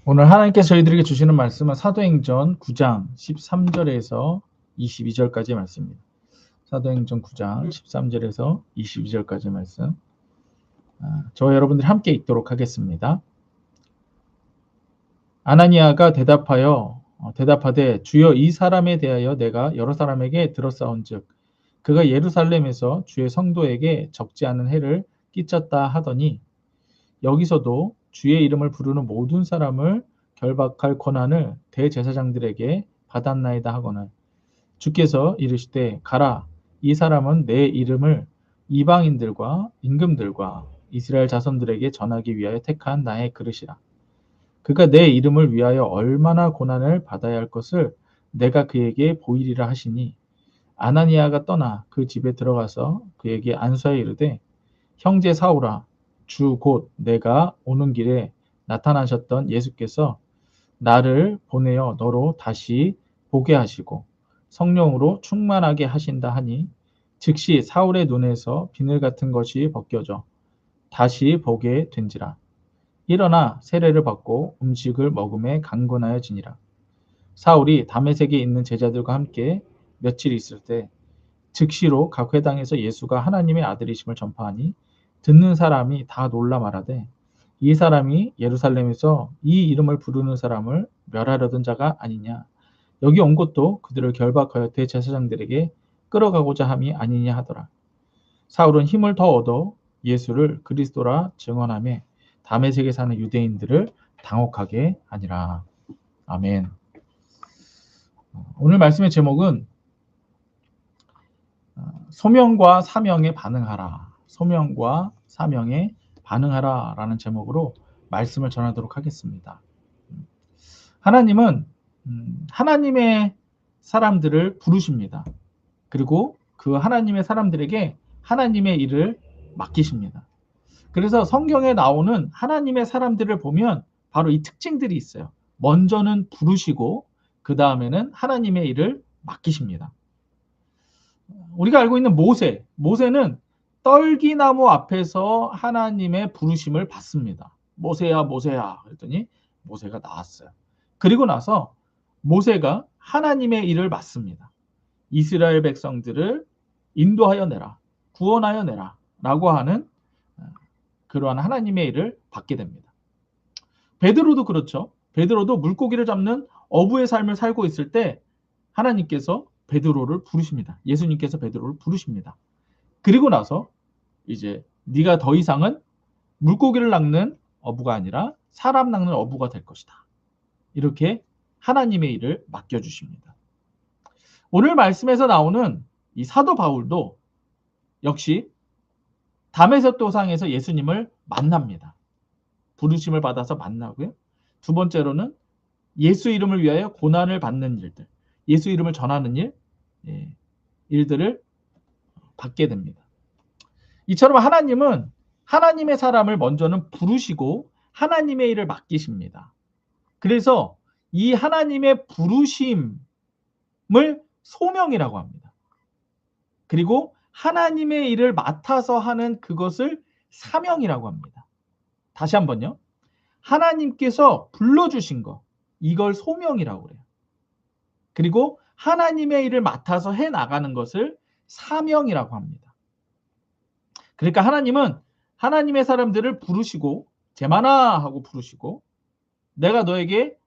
오늘 하나님께서 저희들에게 주시는 말씀은 사도행전 9장 13절에서 22절까지의 말씀입니다. 사도행전 9장 13절에서 22절까지의 말씀. 저와 여러분들이 함께 읽도록 하겠습니다. 아나니아가 대답하되 주여 이 사람에 대하여 내가 여러 사람에게 들었사온즉 그가 예루살렘에서 주의 성도에게 적지 않은 해를 끼쳤다 하더니 여기서도 주의 이름을 부르는 모든 사람을 결박할 권한을 대제사장들에게 받았나이다 하거늘 주께서 이르시되 가라 이 사람은 내 이름을 이방인들과 임금들과 이스라엘 자손들에게 전하기 위하여 택한 나의 그릇이라. 그가 내 이름을 위하여 얼마나 고난을 받아야 할 것을 내가 그에게 보이리라 하시니 아나니아가 떠나 그 집에 들어가서 그에게 안수하여 이르되 형제 사울아 주 곧 내가 오는 길에 나타나셨던 예수께서 나를 보내어 너로 다시 보게 하시고 성령으로 충만하게 하신다 하니 즉시 사울의 눈에서 비늘 같은 것이 벗겨져 다시 보게 된지라. 일어나 세례를 받고 음식을 먹음에 강건하여지니라. 사울이 다메섹에 있는 제자들과 함께 며칠 있을 때 즉시로 각 회당에서 예수가 하나님의 아들이심을 전파하니 듣는 사람이 다 놀라 말하되 이 사람이 예루살렘에서 이 이름을 부르는 사람을 멸하려던 자가 아니냐. 여기 온 것도 그들을 결박하여 대제사장들에게 끌어가고자 함이 아니냐 하더라. 사울은 힘을 더 얻어 예수를 그리스도라 증언하며 다메섹에 사는 유대인들을 당혹하게 하니라. 아멘. 오늘 말씀의 제목은 소명과 사명에 반응하라. 소명과 사명에 반응하라 라는 제목으로 말씀을 전하도록 하겠습니다. 하나님은 하나님의 사람들을 부르십니다. 그리고 그 하나님의 사람들에게 하나님의 일을 맡기십니다. 그래서 성경에 나오는 하나님의 사람들을 보면 바로 이 특징들이 있어요. 먼저는 부르시고 그 다음에는 하나님의 일을 맡기십니다. 우리가 알고 있는 모세는 떨기나무 앞에서 하나님의 부르심을 받습니다. 모세야 모세야 그랬더니 모세가 나왔어요. 그리고 나서 모세가 하나님의 일을 맡습니다. 이스라엘 백성들을 인도하여 내라, 구원하여 내라 라고 하는 그러한 하나님의 일을 받게 됩니다. 베드로도 그렇죠. 베드로도 물고기를 잡는 어부의 삶을 살고 있을 때 하나님께서 베드로를 부르십니다. 예수님께서 베드로를 부르십니다. 그리고 나서 이제 네가 더 이상은 물고기를 낚는 어부가 아니라 사람 낚는 어부가 될 것이다. 이렇게 하나님의 일을 맡겨주십니다. 오늘 말씀에서 나오는 이 사도 바울도 역시 다메섹 도상에서 예수님을 만납니다. 부르심을 받아서 만나고요. 두 번째로는 예수 이름을 위하여 고난을 받는 일들, 예수 이름을 전하는 일들을 받게 됩니다. 이처럼 하나님은 하나님의 사람을 먼저는 부르시고 하나님의 일을 맡기십니다. 그래서 이 하나님의 부르심을 소명이라고 합니다. 그리고 하나님의 일을 맡아서 하는 그것을 사명이라고 합니다. 다시 한번요. 하나님께서 불러주신 것, 이걸 소명이라고 그래요. 그리고 하나님의 일을 맡아서 해나가는 것을 사명이라고 합니다. 그러니까 하나님은 하나님의 사람들을 부르시고 제마나 하고 부르시고 내가 너에게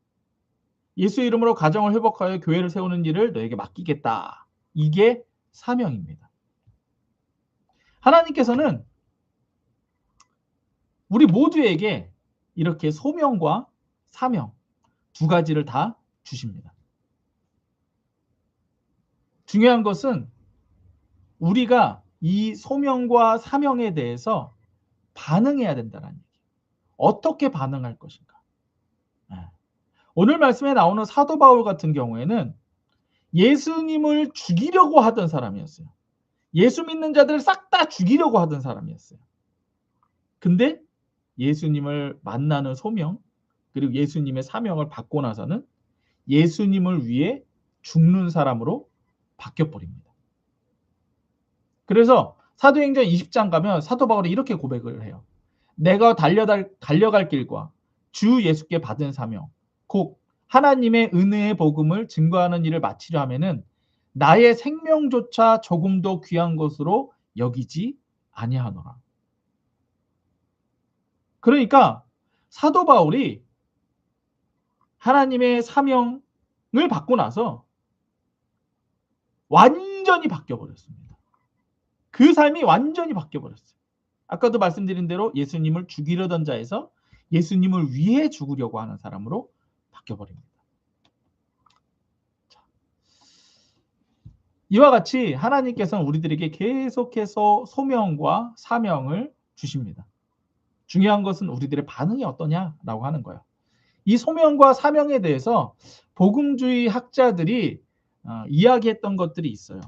예수 이름으로 가정을 회복하여 교회를 세우는 일을 너에게 맡기겠다. 이게 사명입니다. 하나님께서는 우리 모두에게 이렇게 소명과 사명 두 가지를 다 주십니다. 중요한 것은 우리가 이 소명과 사명에 대해서 반응해야 된다는 얘기예요. 어떻게 반응할 것인가. 오늘 말씀에 나오는 사도 바울 같은 경우에는 예수님을 죽이려고 하던 사람이었어요. 예수 믿는 자들을 싹 다 죽이려고 하던 사람이었어요. 근데 예수님을 만나는 소명 그리고 예수님의 사명을 받고 나서는 예수님을 위해 죽는 사람으로 바뀌어버립니다. 그래서 사도행전 20장 가면 사도 바울이 이렇게 고백을 해요. 내가 달려갈 길과 주 예수께 받은 사명, 곧 하나님의 은혜의 복음을 증거하는 일을 마치려 하면은 나의 생명조차 조금도 귀한 것으로 여기지 아니하노라. 그러니까 사도 바울이 하나님의 사명을 받고 나서 완전히 바뀌어버렸습니다. 그 삶이 완전히 바뀌어버렸어요. 아까도 말씀드린 대로 예수님을 죽이려던 자에서 예수님을 위해 죽으려고 하는 사람으로 바뀌어버립니다. 이와 같이 하나님께서는 우리들에게 계속해서 소명과 사명을 주십니다. 중요한 것은 우리들의 반응이 어떠냐라고 하는 거예요. 이 소명과 사명에 대해서 복음주의 학자들이 이야기했던 것들이 있어요.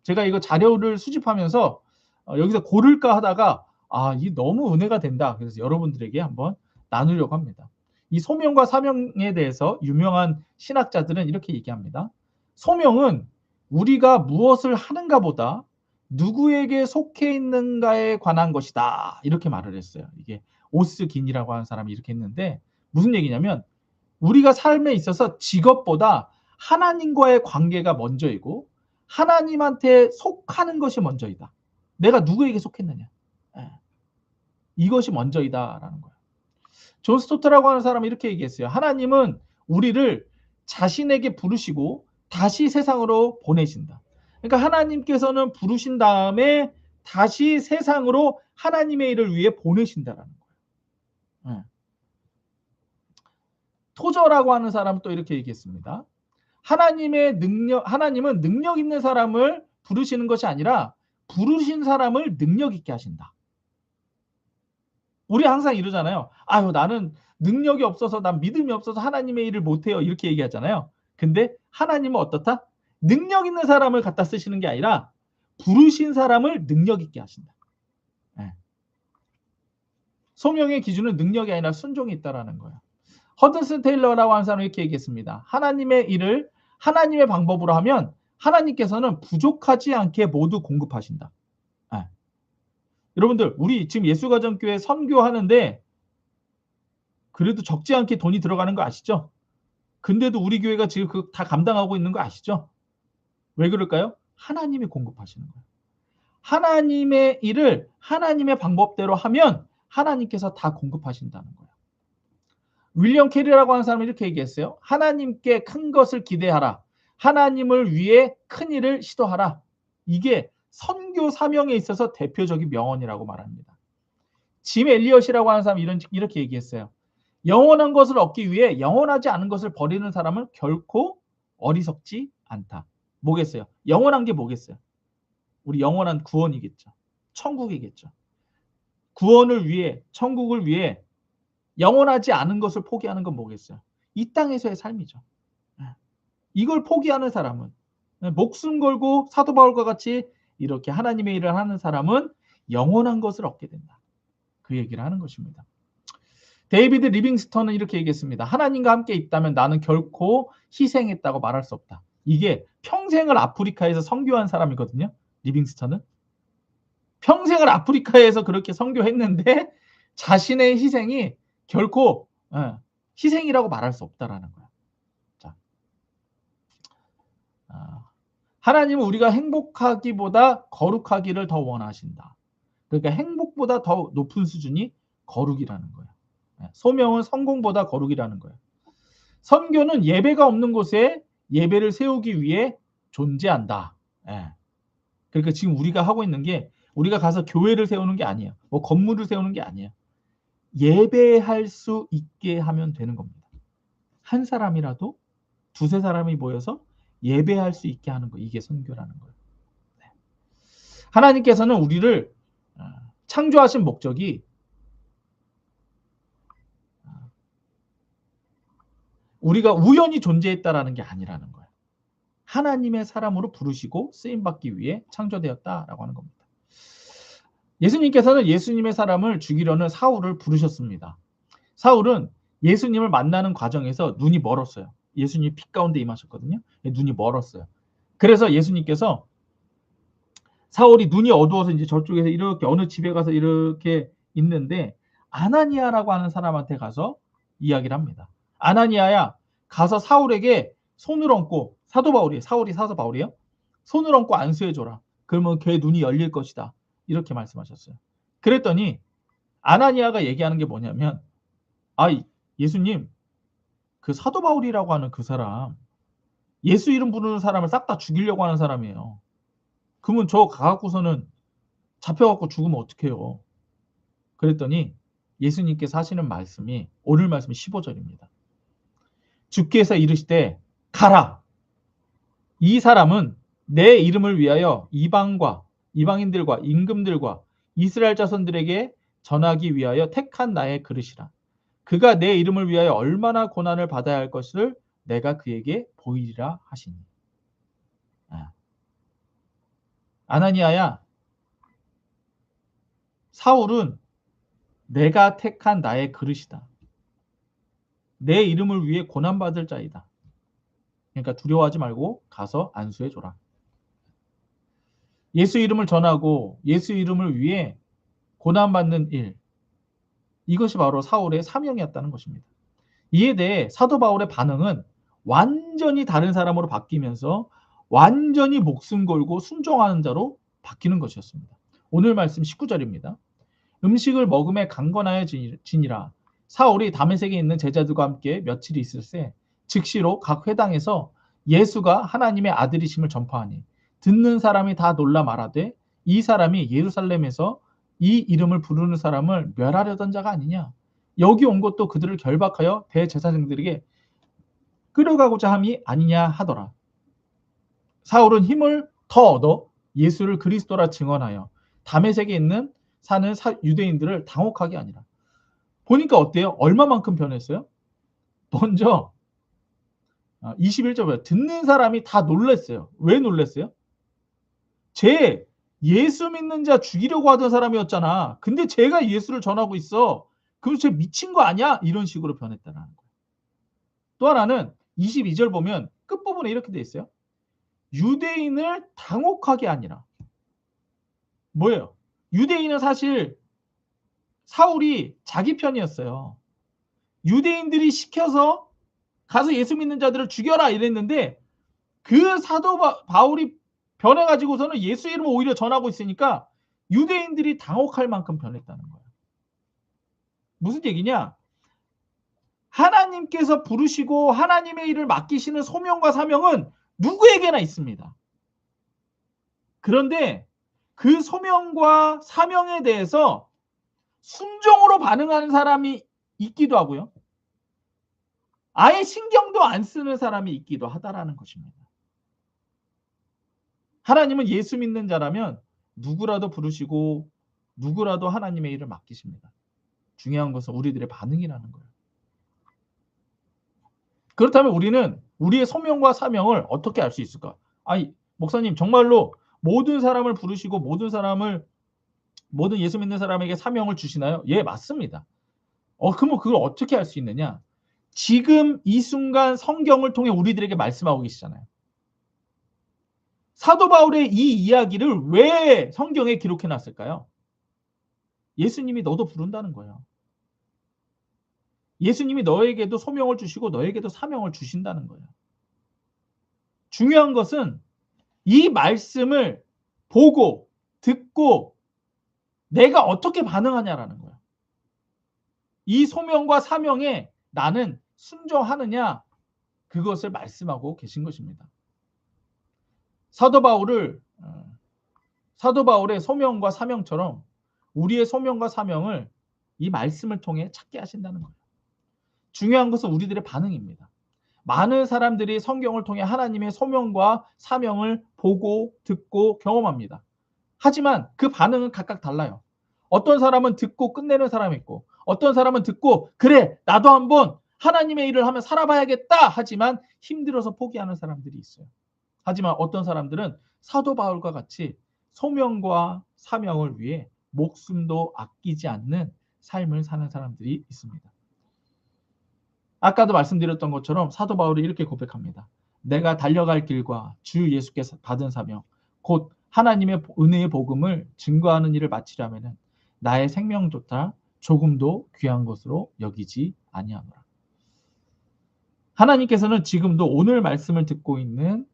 제가 이거 자료를 수집하면서 여기서 고를까 하다가 이 너무 은혜가 된다. 그래서 여러분들에게 한번 나누려고 합니다. 이 소명과 사명에 대해서 유명한 신학자들은 이렇게 얘기합니다. 소명은 우리가 무엇을 하는가 보다 누구에게 속해 있는가에 관한 것이다. 이렇게 말을 했어요. 이게 오스긴이라고 하는 사람이 이렇게 했는데 무슨 얘기냐면 우리가 삶에 있어서 직업보다 하나님과의 관계가 먼저이고 하나님한테 속하는 것이 먼저이다. 내가 누구에게 속했느냐. 이것이 먼저이다라는 거예요. 존 스토트라고 하는 사람이 이렇게 얘기했어요. 하나님은 우리를 자신에게 부르시고 다시 세상으로 보내신다. 그러니까 하나님께서는 부르신 다음에 다시 세상으로 하나님의 일을 위해 보내신다라는 거예요. 토저라고 하는 사람은 또 이렇게 얘기했습니다. 하나님은 능력 있는 사람을 부르시는 것이 아니라 부르신 사람을 능력 있게 하신다. 우리 항상 이러잖아요. 나는 능력이 없어서 난 믿음이 없어서 하나님의 일을 못해요. 이렇게 얘기하잖아요. 근데 하나님은 어떻다? 능력 있는 사람을 갖다 쓰시는 게 아니라 부르신 사람을 능력 있게 하신다. 소명의 기준은 능력이 아니라 순종이 있다라는 거예요. 허든슨 테일러라고 하는 사람이 이렇게 얘기했습니다. 하나님의 일을 하나님의 방법으로 하면 하나님께서는 부족하지 않게 모두 공급하신다. 여러분들 우리 지금 예수가정교회 선교하는데 그래도 적지 않게 돈이 들어가는 거 아시죠? 근데도 우리 교회가 지금 다 감당하고 있는 거 아시죠? 왜 그럴까요? 하나님이 공급하시는 거예요. 하나님의 일을 하나님의 방법대로 하면 하나님께서 다 공급하신다는 거예요. 윌리엄 캐리라고 하는 사람이 이렇게 얘기했어요. 하나님께 큰 것을 기대하라. 하나님을 위해 큰 일을 시도하라. 이게 선교 사명에 있어서 대표적인 명언이라고 말합니다. 짐 엘리엇이라고 하는 사람이 이렇게 얘기했어요. 영원한 것을 얻기 위해 영원하지 않은 것을 버리는 사람은 결코 어리석지 않다. 뭐겠어요? 영원한 게 뭐겠어요? 우리 영원한 구원이겠죠. 천국이겠죠. 구원을 위해, 천국을 위해 영원하지 않은 것을 포기하는 건 뭐겠어요? 이 땅에서의 삶이죠. 이걸 포기하는 사람은 목숨 걸고 사도 바울과 같이 이렇게 하나님의 일을 하는 사람은 영원한 것을 얻게 된다. 그 얘기를 하는 것입니다. 데이비드 리빙스턴은 이렇게 얘기했습니다. 하나님과 함께 있다면 나는 결코 희생했다고 말할 수 없다. 이게 평생을 아프리카에서 선교한 사람이거든요. 리빙스턴은. 평생을 아프리카에서 그렇게 선교했는데 자신의 희생이 결코 희생이라고 말할 수 없다라는 거야. 자, 하나님은 우리가 행복하기보다 거룩하기를 더 원하신다. 그러니까 행복보다 더 높은 수준이 거룩이라는 거예요. 소명은 성공보다 거룩이라는 거예요. 선교는 예배가 없는 곳에 예배를 세우기 위해 존재한다. 그러니까 지금 우리가 하고 있는 게 우리가 가서 교회를 세우는 게 아니에요. 뭐 건물을 세우는 게 아니에요. 예배할 수 있게 하면 되는 겁니다. 한 사람이라도 두세 사람이 모여서 예배할 수 있게 하는 거, 이게 선교라는 거예요. 하나님께서는 우리를 창조하신 목적이 우리가 우연히 존재했다라는 게 아니라는 거예요. 하나님의 사람으로 부르시고 쓰임받기 위해 창조되었다라고 하는 겁니다. 예수님께서는 예수님의 사람을 죽이려는 사울을 부르셨습니다. 사울은 예수님을 만나는 과정에서 눈이 멀었어요. 예수님이 빛 가운데 임하셨거든요. 눈이 멀었어요. 그래서 예수님께서 사울이 눈이 어두워서 이제 저쪽에서 이렇게 어느 집에 가서 이렇게 있는데 아나니아라고 하는 사람한테 가서 이야기를 합니다. 아나니아야, 가서 사울에게 손을 얹고, 사도 바울이, 사울이 사도 바울이요? 손을 얹고 안수해줘라. 그러면 그의 눈이 열릴 것이다. 이렇게 말씀하셨어요. 그랬더니 아나니아가 얘기하는 게 뭐냐면, 아, 예수님, 그 사도 바울이라고 하는 그 사람, 예수 이름 부르는 사람을 싹 다 죽이려고 하는 사람이에요. 그러면 저 가갖고서는 잡혀갖고 죽으면 어떡해요? 그랬더니 예수님께서 하시는 말씀이, 오늘 말씀이 15절입니다. 주께서 이르시되 가라. 이 사람은 내 이름을 위하여 이방인들과 임금들과 이스라엘 자손들에게 전하기 위하여 택한 나의 그릇이라. 그가 내 이름을 위하여 얼마나 고난을 받아야 할 것을 내가 그에게 보이리라 하시니. 아나니아야, 사울은 내가 택한 나의 그릇이다. 내 이름을 위해 고난받을 자이다. 그러니까 두려워하지 말고 가서 안수해줘라. 예수 이름을 전하고 예수 이름을 위해 고난받는 일, 이것이 바로 사울의 사명이었다는 것입니다. 이에 대해 사도 바울의 반응은 완전히 다른 사람으로 바뀌면서 완전히 목숨 걸고 순종하는 자로 바뀌는 것이었습니다. 오늘 말씀 19절입니다. 음식을 먹음에 강건하여 지니라. 사울이 다메섹에 있는 제자들과 함께 며칠 있을새 즉시로 각 회당에서 예수가 하나님의 아들이심을 전파하니 듣는 사람이 다 놀라 말하되 이 사람이 예루살렘에서 이 이름을 부르는 사람을 멸하려던 자가 아니냐. 여기 온 것도 그들을 결박하여 대제사장들에게 끌어가고자 함이 아니냐 하더라. 사울은 힘을 더 얻어 예수를 그리스도라 증언하여 다메섹에 있는 사는 유대인들을 당혹하게 하니라. 보니까 어때요? 얼마만큼 변했어요? 먼저 21절 듣는 사람이 다 놀랐어요. 왜 놀랐어요? 쟤 예수 믿는 자 죽이려고 하던 사람이었잖아. 근데 쟤가 예수를 전하고 있어. 그럼 쟤 미친 거 아니야? 이런 식으로 변했다는 거예요. 또 하나는 22절 보면 끝부분에 이렇게 돼 있어요. 유대인을 당혹하게 하니라. 뭐예요? 유대인은 사실 사울이 자기 편이었어요. 유대인들이 시켜서 가서 예수 믿는 자들을 죽여라 이랬는데 그 사도 바울이 변해가지고서는 예수 이름을 오히려 전하고 있으니까 유대인들이 당혹할 만큼 변했다는 거예요. 무슨 얘기냐? 하나님께서 부르시고 하나님의 일을 맡기시는 소명과 사명은 누구에게나 있습니다. 그런데 그 소명과 사명에 대해서 순종으로 반응하는 사람이 있기도 하고요. 아예 신경도 안 쓰는 사람이 있기도 하다라는 것입니다. 하나님은 예수 믿는 자라면 누구라도 부르시고 누구라도 하나님의 일을 맡기십니다. 중요한 것은 우리들의 반응이라는 거예요. 그렇다면 우리는 우리의 소명과 사명을 어떻게 알 수 있을까? 아니, 목사님 정말로 모든 사람을 부르시고 모든 예수 믿는 사람에게 사명을 주시나요? 예, 맞습니다. 그러면 그걸 어떻게 알 수 있느냐? 지금 이 순간 성경을 통해 우리들에게 말씀하고 계시잖아요. 사도 바울의 이 이야기를 왜 성경에 기록해 놨을까요? 예수님이 너도 부른다는 거예요. 예수님이 너에게도 소명을 주시고 너에게도 사명을 주신다는 거예요. 중요한 것은 이 말씀을 보고 듣고 내가 어떻게 반응하냐라는 거예요. 이 소명과 사명에 나는 순종하느냐, 그것을 말씀하고 계신 것입니다. 사도 바울의 소명과 사명처럼 우리의 소명과 사명을 이 말씀을 통해 찾게 하신다는 거예요. 중요한 것은 우리들의 반응입니다. 많은 사람들이 성경을 통해 하나님의 소명과 사명을 보고 듣고 경험합니다. 하지만 그 반응은 각각 달라요. 어떤 사람은 듣고 끝내는 사람이 있고 어떤 사람은 듣고 그래 나도 한번 하나님의 일을 하면 살아봐야겠다 하지만 힘들어서 포기하는 사람들이 있어요. 하지만 어떤 사람들은 사도 바울과 같이 소명과 사명을 위해 목숨도 아끼지 않는 삶을 사는 사람들이 있습니다. 아까도 말씀드렸던 것처럼 사도 바울이 이렇게 고백합니다. 내가 달려갈 길과 주 예수께서 받은 사명 곧 하나님의 은혜의 복음을 증거하는 일을 마치려면 나의 생명조차 조금도 귀한 것으로 여기지 아니하노라. 하나님께서는 지금도 오늘 말씀을 듣고 있는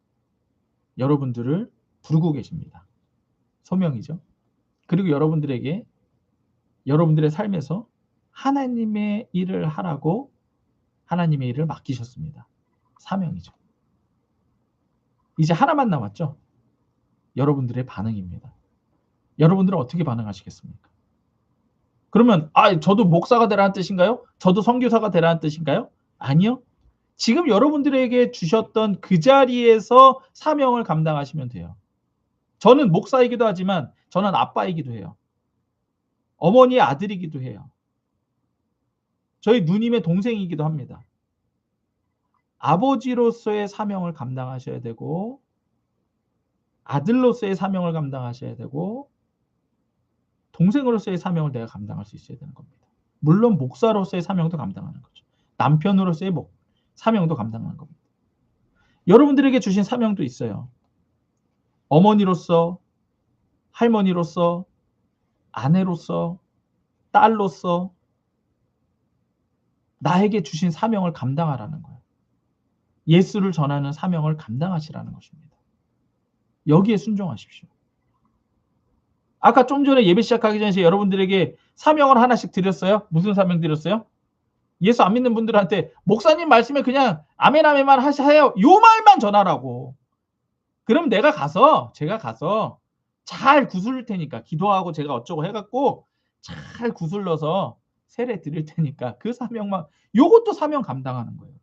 여러분들을 부르고 계십니다. 소명이죠. 그리고 여러분들에게 여러분들의 삶에서 하나님의 일을 하라고 하나님의 일을 맡기셨습니다. 사명이죠. 이제 하나만 남았죠. 여러분들의 반응입니다. 여러분들은 어떻게 반응하시겠습니까? 그러면 저도 목사가 되라는 뜻인가요? 저도 선교사가 되라는 뜻인가요? 아니요. 지금 여러분들에게 주셨던 그 자리에서 사명을 감당하시면 돼요. 저는 목사이기도 하지만 저는 아빠이기도 해요. 어머니의 아들이기도 해요. 저희 누님의 동생이기도 합니다. 아버지로서의 사명을 감당하셔야 되고 아들로서의 사명을 감당하셔야 되고 동생으로서의 사명을 내가 감당할 수 있어야 되는 겁니다. 물론 목사로서의 사명도 감당하는 거죠. 남편으로서의 사명도 감당하는 겁니다. 여러분들에게 주신 사명도 있어요. 어머니로서, 할머니로서, 아내로서, 딸로서 나에게 주신 사명을 감당하라는 거예요. 예수를 전하는 사명을 감당하시라는 것입니다. 여기에 순종하십시오. 아까 좀 전에 예배 시작하기 전에 여러분들에게 사명을 하나씩 드렸어요. 무슨 사명 드렸어요? 예수 안 믿는 분들한테 목사님 말씀에 그냥 아멘 아멘만 하세요. 요 말만 전하라고. 그럼 제가 가서 잘 구슬 테니까 기도하고 제가 어쩌고 해갖고 잘 구슬러서 세례 드릴 테니까 그 사명만, 요것도 사명 감당하는 거예요.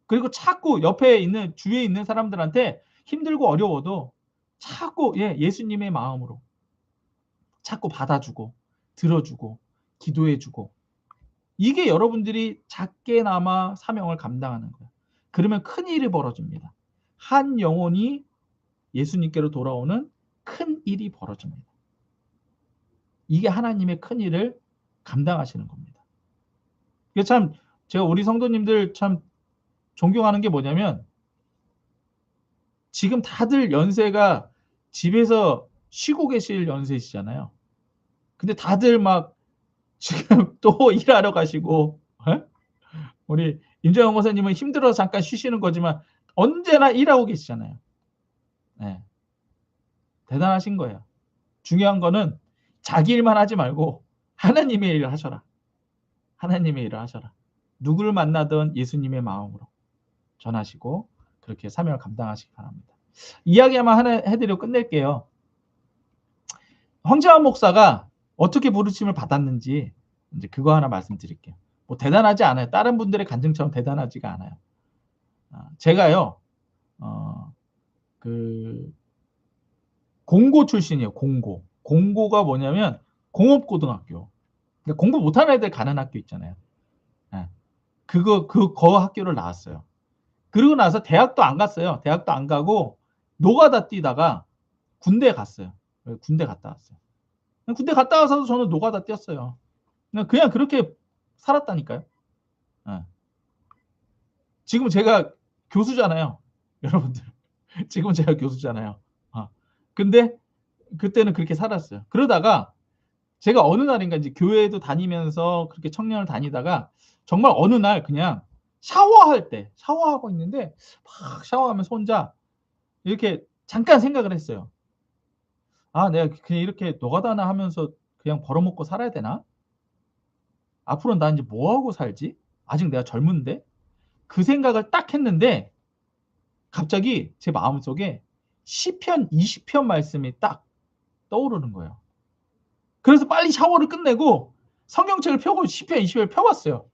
그리고 자꾸 옆에 있는 주위에 있는 사람들한테 힘들고 어려워도 자꾸 예수님의 마음으로 자꾸 받아주고 들어주고 기도해주고, 이게 여러분들이 작게나마 사명을 감당하는 거예요. 그러면 큰 일이 벌어집니다. 한 영혼이 예수님께로 돌아오는 큰 일이 벌어집니다. 이게 하나님의 큰 일을 감당하시는 겁니다. 이게 참 제가 우리 성도님들 참 존경하는 게 뭐냐면, 지금 다들 연세가 집에서 쉬고 계실 연세시잖아요. 근데 다들 막 지금 또 일하러 가시고, 우리 임정영 목사님은 힘들어서 잠깐 쉬시는 거지만 언제나 일하고 계시잖아요. 네. 대단하신 거예요. 중요한 거는 자기 일만 하지 말고 하나님의 일을 하셔라. 하나님의 일을 하셔라. 누구를 만나든 예수님의 마음으로 전하시고 그렇게 사명을 감당하시기 바랍니다. 이야기 한번 하나 해드리고 끝낼게요. 황재환 목사가 어떻게 부르심을 받았는지 이제 그거 하나 말씀드릴게요. 뭐 대단하지 않아요. 다른 분들의 간증처럼 대단하지가 않아요. 제가요, 그 공고 출신이에요. 공고가 뭐냐면 공업고등학교. 그러니까 공부 못하는 애들 가는 학교 있잖아요. 그 학교를 나왔어요. 그리고 나서 대학도 안 갔어요. 대학도 안 가고 노가다 뛰다가 군대 갔어요. 군대 갔다 왔어요. 군대 갔다 와서도 저는 노가다 뛰었어요. 그냥 그렇게 살았다니까요. 지금 제가 교수잖아요. 여러분들. 지금 제가 교수잖아요. 근데 그때는 그렇게 살았어요. 그러다가 제가 어느 날인가 이제 교회도 다니면서 그렇게 청년을 다니다가 정말 어느 날 그냥 샤워하고 있는데 막 샤워하면서 혼자 이렇게 잠깐 생각을 했어요. 내가 그냥 이렇게 노가다나 하면서 그냥 벌어먹고 살아야 되나? 앞으로는 나 이제 뭐하고 살지? 아직 내가 젊은데? 그 생각을 딱 했는데 갑자기 제 마음속에 시편 20편 말씀이 딱 떠오르는 거예요. 그래서 빨리 샤워를 끝내고 성경책을 펴고 시편 20편을 펴봤어요.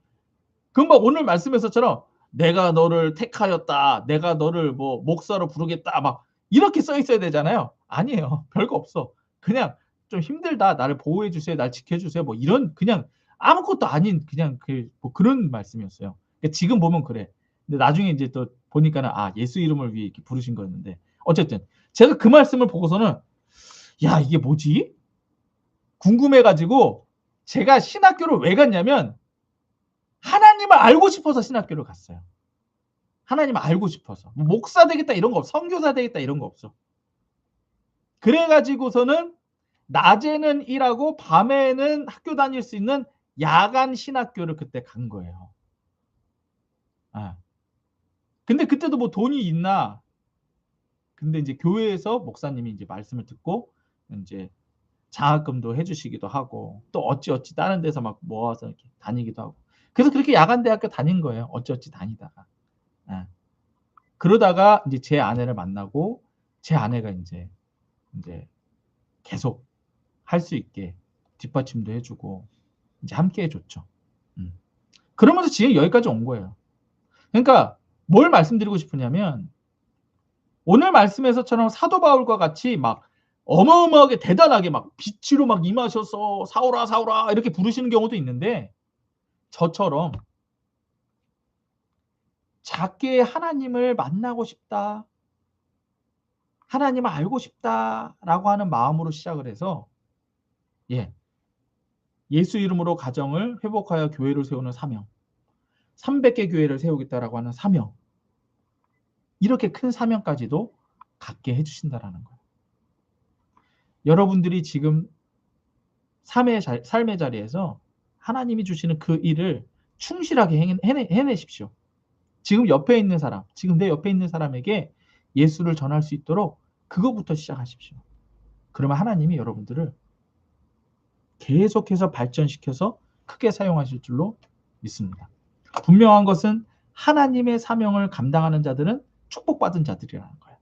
그럼 막 오늘 말씀에서처럼 내가 너를 택하였다, 내가 너를 뭐 목사로 부르겠다, 막 이렇게 써 있어야 되잖아요. 아니에요. 별거 없어. 그냥 좀 힘들다, 나를 보호해 주세요, 날 지켜주세요, 뭐 이런 그냥 아무것도 아닌 그냥 뭐 그런 말씀이었어요. 그러니까 지금 보면 그래. 근데 나중에 이제 또 보니까는 예수 이름을 위해 이렇게 부르신 거였는데, 어쨌든 제가 그 말씀을 보고서는 이게 뭐지? 궁금해가지고 제가 신학교를 왜 갔냐면 하나님을 알고 싶어서 신학교를 갔어요. 하나님을 알고 싶어서. 뭐 목사 되겠다 이런 거 없어. 선교사 되겠다 이런 거 없어. 그래가지고서는 낮에는 일하고 밤에는 학교 다닐 수 있는 야간 신학교를 그때 간 거예요. 아. 근데 그때도 뭐 돈이 있나? 근데 이제 교회에서 목사님이 이제 말씀을 듣고 이제 장학금도 해주시기도 하고 또 어찌어찌 다른 데서 막 모아서 이렇게 다니기도 하고. 그래서 그렇게 야간 대학교 다닌 거예요. 어찌어찌 다니다가. 예. 그러다가 이제 제 아내를 만나고 제 아내가 이제 계속 할 수 있게 뒷받침도 해주고 이제 함께 해줬죠. 그러면서 지금 여기까지 온 거예요. 그러니까 뭘 말씀드리고 싶으냐면 오늘 말씀에서처럼 사도 바울과 같이 막 어마어마하게 대단하게 막 빛으로 막 임하셔서 사울아 사울아 이렇게 부르시는 경우도 있는데 저처럼 작게 하나님을 만나고 싶다, 하나님을 알고 싶다라고 하는 마음으로 시작을 해서 예수 이름으로 가정을 회복하여 교회를 세우는 사명, 300개 교회를 세우겠다라고 하는 사명, 이렇게 큰 사명까지도 갖게 해주신다라는 거예요. 여러분들이 지금 삶의 자리에서 하나님이 주시는 그 일을 충실하게 해내십시오. 지금 옆에 있는 사람, 지금 내 옆에 있는 사람에게 예수를 전할 수 있도록 그거부터 시작하십시오. 그러면 하나님이 여러분들을 계속해서 발전시켜서 크게 사용하실 줄로 믿습니다. 분명한 것은 하나님의 사명을 감당하는 자들은 축복받은 자들이라는 거예요.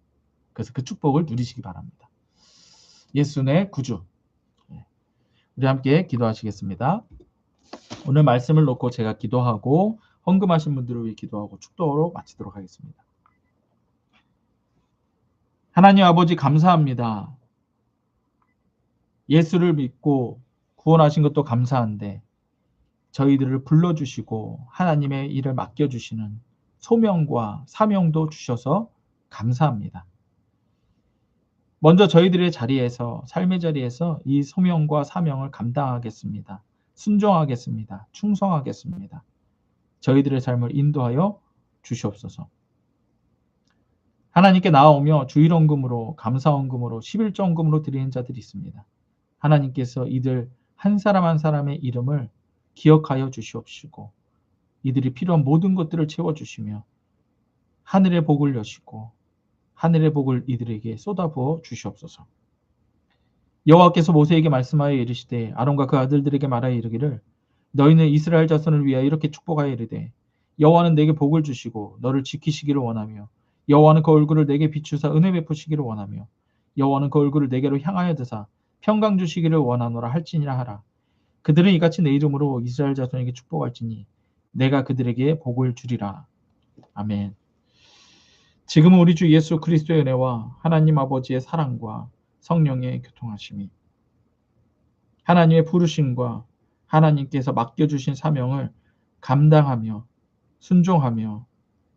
그래서 그 축복을 누리시기 바랍니다. 예수의 구주. 우리 함께 기도하시겠습니다. 오늘 말씀을 놓고 제가 기도하고 헌금하신 분들을 위해 기도하고 축도로 마치도록 하겠습니다. 하나님 아버지 감사합니다. 예수를 믿고 구원하신 것도 감사한데 저희들을 불러주시고 하나님의 일을 맡겨주시는 소명과 사명도 주셔서 감사합니다. 먼저 저희들의 자리에서 삶의 자리에서 이 소명과 사명을 감당하겠습니다. 순종하겠습니다. 충성하겠습니다. 저희들의 삶을 인도하여 주시옵소서. 하나님께 나아오며 주일헌금으로 감사헌금으로 11조헌금으로 드리는 자들이 있습니다. 하나님께서 이들 한 사람 한 사람의 이름을 기억하여 주시옵시고 이들이 필요한 모든 것들을 채워주시며 하늘의 복을 여시고 하늘의 복을 이들에게 쏟아부어 주시옵소서. 여호와께서 모세에게 말씀하여 이르시되 아론과 그 아들들에게 말하여 이르기를 너희는 이스라엘 자손을 위하여 이렇게 축복하여 이르되 여호와는 내게 복을 주시고 너를 지키시기를 원하며 여호와는 그 얼굴을 내게 비추사 은혜 베푸시기를 원하며 여호와는 그 얼굴을 내게로 향하여 드사 평강 주시기를 원하노라 할지니라 하라. 그들은 이같이 내 이름으로 이스라엘 자손에게 축복할지니 내가 그들에게 복을 주리라. 아멘. 지금은 우리 주 예수 그리스도의 은혜와 하나님 아버지의 사랑과 성령의 교통하심이 하나님의 부르심과 하나님께서 맡겨주신 사명을 감당하며 순종하며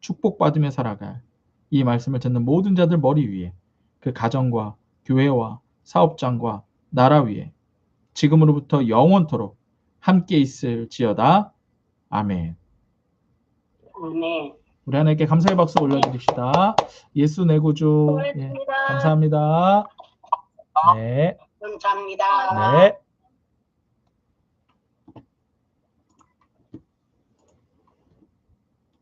축복받으며 살아갈 이 말씀을 듣는 모든 자들 머리 위에 그 가정과 교회와 사업장과 나라 위에 지금으로부터 영원토록 함께 있을지어다. 아멘. 아멘. 우리 하나님께 감사의 박수 올려드립시다. 예수 내 구주. 감사합니다. 네. 감사합니다. 네.